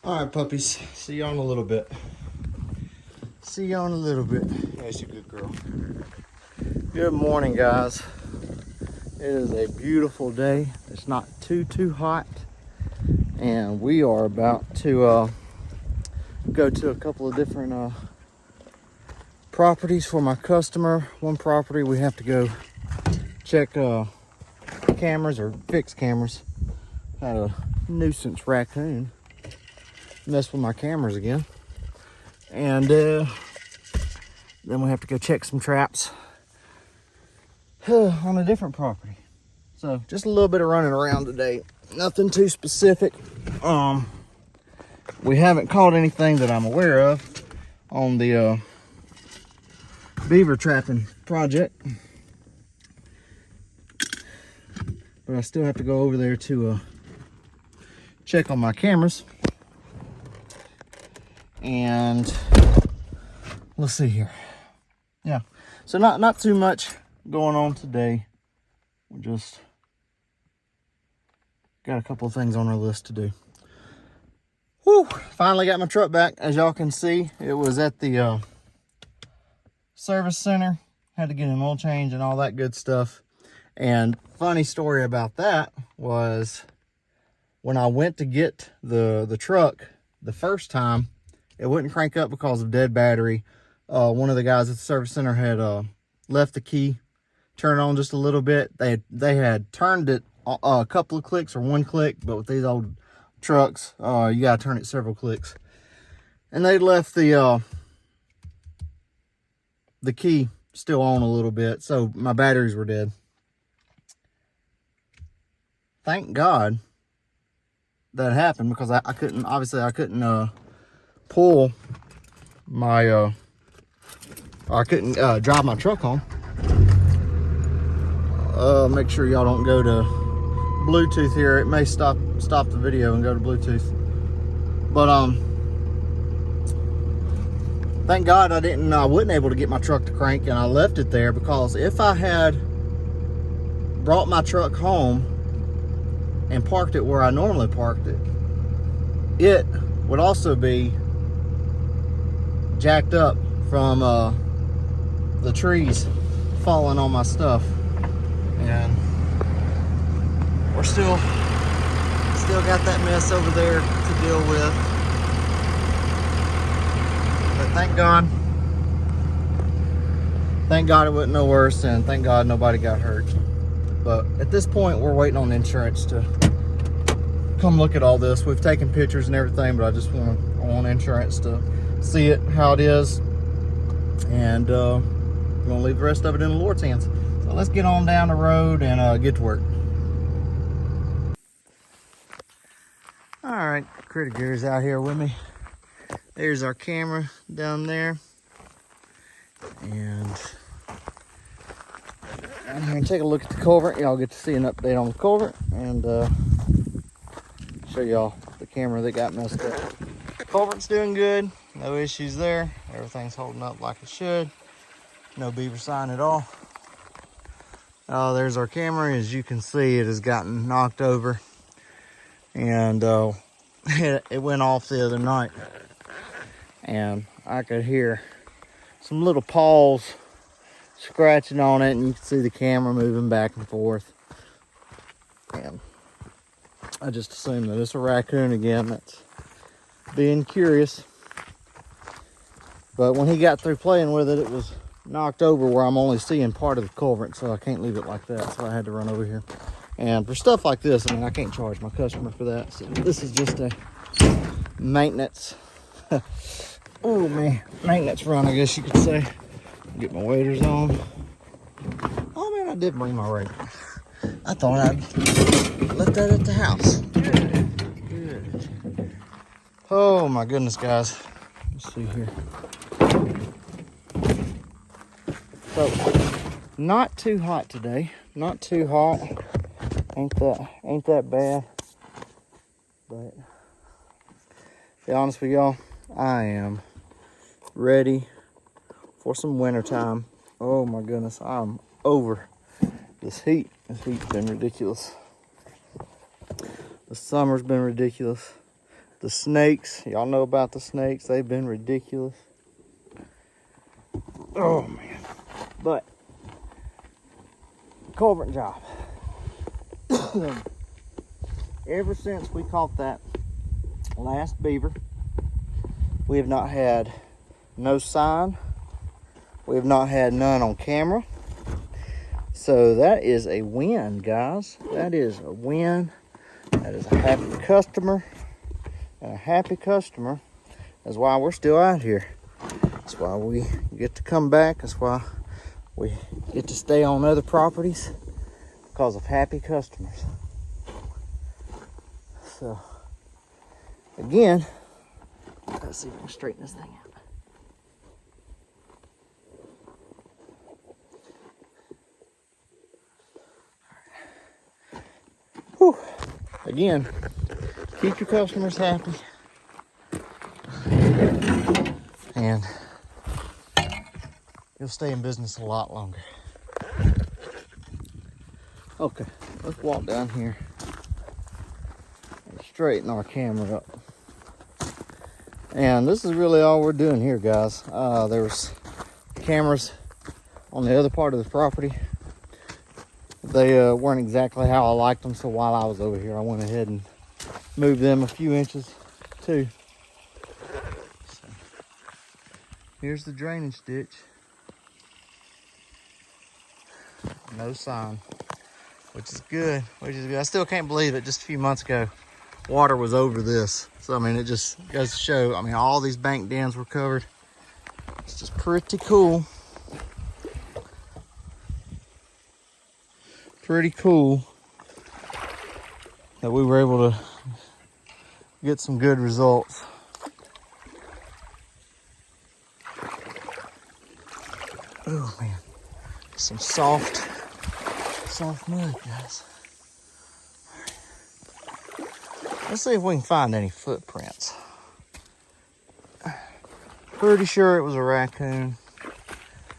All right, puppies. See you on a little bit. See you on a little bit. That's a good girl. Good morning, guys. It is a beautiful day. It's not too hot, and we are about to go to a couple of different properties for my customer. One property we have to go check cameras or fix cameras. Had a nuisance raccoon mess with my cameras again, and then we have to go check some traps on a different property. So just a little bit of running around today, nothing too specific. We haven't caught anything that I'm aware of on the beaver trapping project, but I still have to go over there to check on my cameras. And let's see here. Yeah, so not too much going on today. We just got a couple of things on our list to do. Whew, finally got my truck back. As y'all can see, it was at the service center. Had to get an oil change and all that good stuff. And funny story about that was when I went to get the truck the first time, it wouldn't crank up because of dead battery. One of the guys at the service center had left the key, turned on just a little bit. They had turned it a couple of clicks or one click, but with these old trucks, you gotta turn it several clicks. And they left the key still on a little bit, so my batteries were dead. Thank God that happened, because I couldn't pull my I couldn't drive my truck home. Make sure y'all don't go to Bluetooth here. It may stop the video and go to Bluetooth. But thank God I wasn't able to get my truck to crank, and I left it there, because if I had brought my truck home and parked it where I normally parked it, it would also be jacked up from the trees falling on my stuff, and we're still got that mess over there to deal with. But thank God it wasn't no worse, and thank God nobody got hurt. But at this point, we're waiting on insurance to come look at all this. We've taken pictures and everything, but I want insurance to see it, how it is, and we're gonna leave the rest of it in the Lord's hands. So let's get on down the road and get to work. All right, Critter Gary's out here with me. There's our camera down there, and I'm gonna take a look at the culvert. Y'all get to see an update on the culvert, and show y'all the camera that got messed up. Culvert's doing good, no issues there. Everything's holding up like it should. No beaver sign at all. There's our camera. As you can see, it has gotten knocked over, and it went off the other night, and I could hear some little paws scratching on it, and you can see the camera moving back and forth. And I just assumed that it's a raccoon again that's being curious. But when he got through playing with it, it was knocked over where I'm only seeing part of the culvert, so I can't leave it like that. So I had to run over here. And for stuff like this, I mean, I can't charge my customer for that. So this is just a maintenance, oh man, maintenance run, I guess you could say. Get my waders on. Oh man, I did bring my rake. I thought I'd left that at the house. Good. Oh my goodness, guys. Let's see here. So, not too hot today. Not too hot. Ain't that bad. But to be honest with y'all, I am ready for some winter time. Oh my goodness, I'm over this heat. This heat's been ridiculous. The summer's been ridiculous. The snakes, y'all know about the snakes. They've been ridiculous. Oh man. But culvert job. Ever since we caught that last beaver, we have not had no sign. We have not had none on camera. So that is a win, guys. That is a win. That is a happy customer. And a happy customer is why we're still out here. That's why we get to come back. That's why we get to stay on other properties, because of happy customers. So, again, let's see if we can straighten this thing out. Whew. Again, keep your customers happy, and you'll stay in business a lot longer. Okay, let's walk down here and straighten our camera up. And this is really all we're doing here, guys. There's cameras on the other part of the property. They weren't exactly how I liked them, so while I was over here, I went ahead and moved them a few inches too. So, here's the drainage ditch. No sign, which is good, I still can't believe it. Just a few months ago, water was over this. So, I mean, it just goes to show, I mean, all these bank dams were covered. It's just pretty cool. Pretty cool that we were able to get some good results. Oh man, some soft mud, guys. Let's see if we can find any footprints. Pretty sure it was a raccoon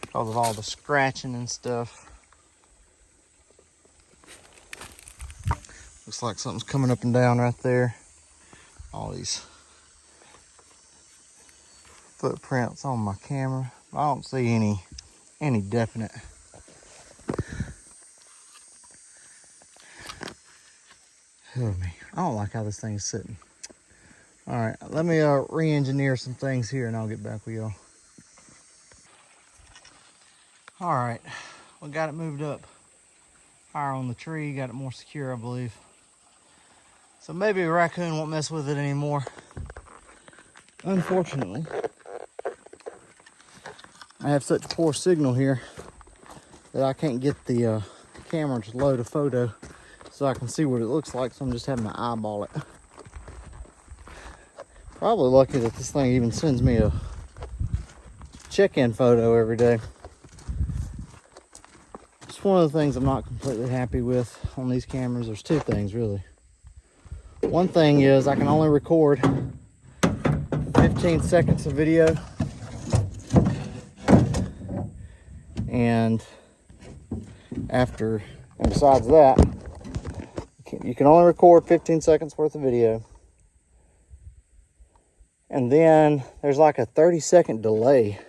because of all the scratching and stuff. Looks like something's coming up and down right there. All these footprints on my camera. I don't see any definite. Oh man, I don't like how this thing is sitting. All right, let me re-engineer some things here and I'll get back with y'all. All right, we got it moved up higher on the tree, got it more secure, I believe. So maybe a raccoon won't mess with it anymore. Unfortunately, I have such poor signal here that I can't get the camera to load a photo so I can see what it looks like, so I'm just having to eyeball it. Probably lucky that this thing even sends me a check-in photo every day. It's one of the things I'm not completely happy with on these cameras. There's two things, really. One thing is I can only record 15 seconds of video, and besides that, you can only record 15 seconds worth of video, and then there's like a 30-second delay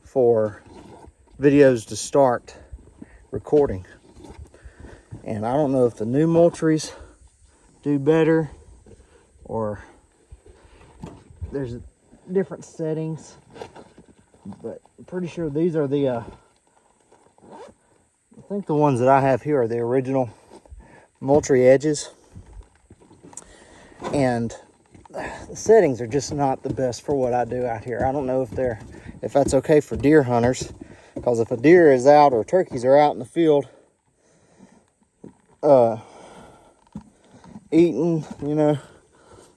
for videos to start recording. And I don't know if the new Moultries do better or there's different settings, but I'm pretty sure these are the I think the ones that I have here are the original Moultrie edges, and the settings are just not the best for what I do out here. I don't know if that's okay for deer hunters, because if a deer is out or turkeys are out in the field eating, you know,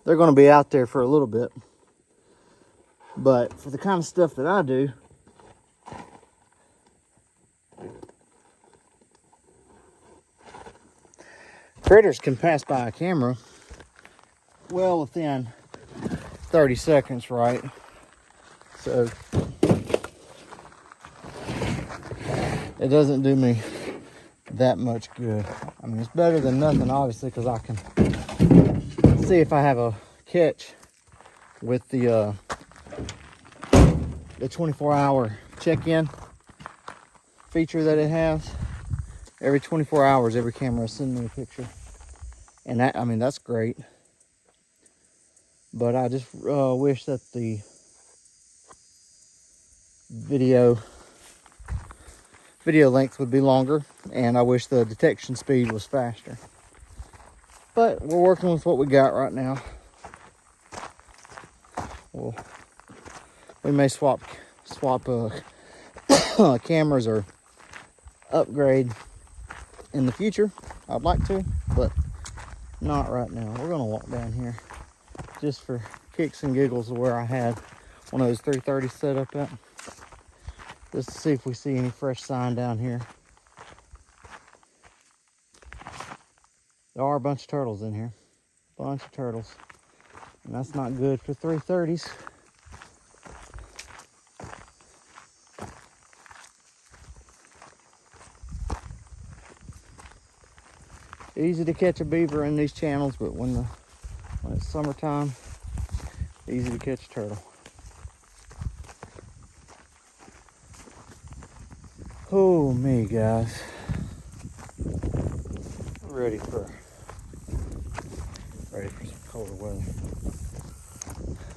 they're going to be out there for a little bit. But for the kind of stuff that I do, critters can pass by a camera well within 30 seconds, right? So it doesn't do me that much good. I mean, it's better than nothing, obviously, because I can see if I have a catch with the 24-hour check-in feature that it has. Every 24 hours, every camera sends me a picture. And that, I mean, that's great. But I just wish that the video length would be longer, and I wish the detection speed was faster. But we're working with what we got right now. Well, we may swap cameras or upgrade in the future. I'd like to, but not right now. We're gonna walk down here just for kicks and giggles of where I had one of those 330s set up at, just to see if we see any fresh sign down here. There are a bunch of turtles in here, bunch of turtles, and that's not good for 330s. Easy to catch a beaver in these channels, but when it's summertime, easy to catch a turtle. Oh me, guys. Ready for some colder weather.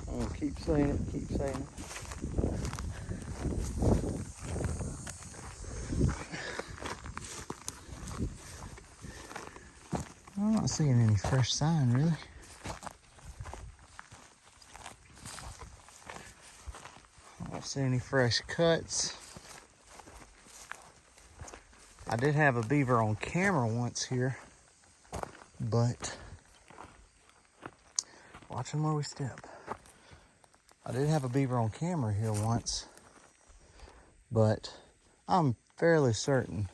I'm gonna keep saying it, I'm not seeing any fresh sign, really. I don't see any fresh cuts. I did have a beaver on camera once here, but watching where we step. I did have a beaver on camera here once, but I'm fairly certain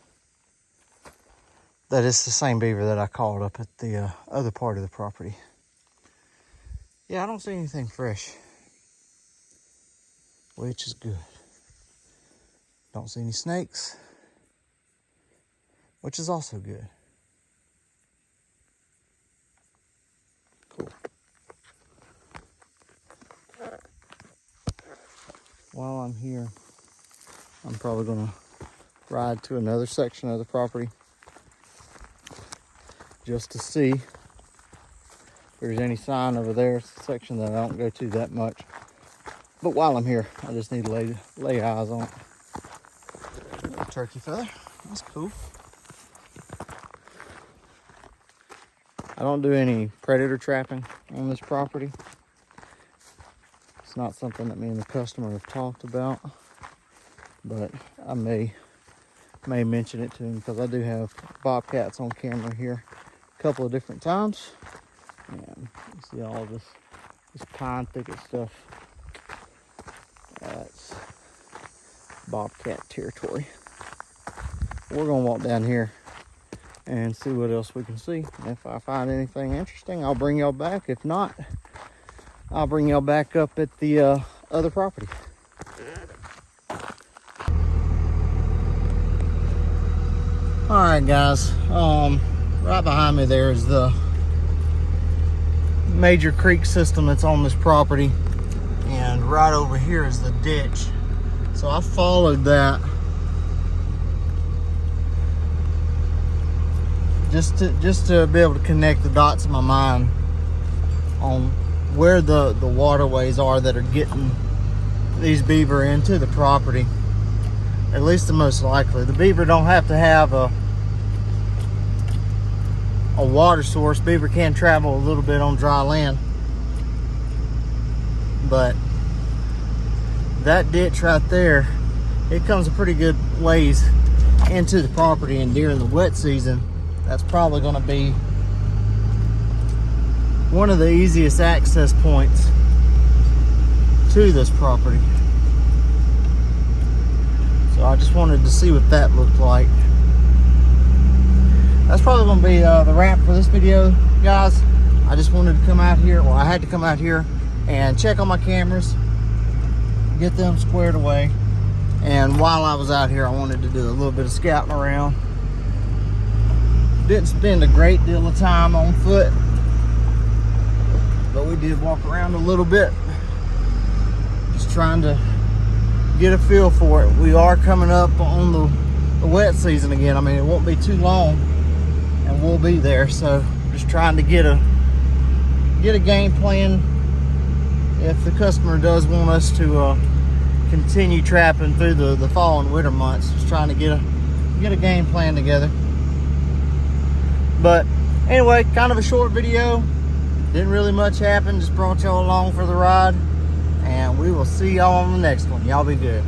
that it's the same beaver that I caught up at the other part of the property. Yeah, I don't see anything fresh, which is good. Don't see any snakes, which is also good. Cool. While I'm here, I'm probably gonna ride to another section of the property just to see if there's any sign over there. It's a section that I don't go to that much. But while I'm here, I just need to lay eyes on it. Turkey feather, that's cool. I don't do any predator trapping on this property. It's not something that me and the customer have talked about, but I may mention it to him because I do have bobcats on camera here a couple of different times. And you see all this pine thicket stuff. That's bobcat territory. We're gonna walk down here and see what else we can see. If I find anything interesting, I'll bring y'all back. If not, I'll bring y'all back up at the other property. All right, guys. Right behind me there is the major creek system that's on this property, and right over here is the ditch. So I followed that just to be able to connect the dots in my mind on where the waterways are that are getting these beaver into the property. At least the most likely. The beaver don't have to have a water source. Beaver can travel a little bit on dry land, but that ditch right there, it comes a pretty good ways into the property, and during the wet season, that's probably going to be one of the easiest access points to this property. So I just wanted to see what that looked like. That's probably going to be the wrap for this video, guys. I just wanted to come out here, well, I had to come out here and check on my cameras, get them squared away. And while I was out here, I wanted to do a little bit of scouting around. Didn't spend a great deal of time on foot, did walk around a little bit, just trying to get a feel for it. We are coming up on the wet season again. I mean, it won't be too long and we'll be there. So just trying to get a game plan if the customer does want us to continue trapping through the fall and winter months. Just trying to get a game plan together. But anyway, kind of a short video. Didn't really much happen. Just brought y'all along for the ride. And we will see y'all on the next one. Y'all be good.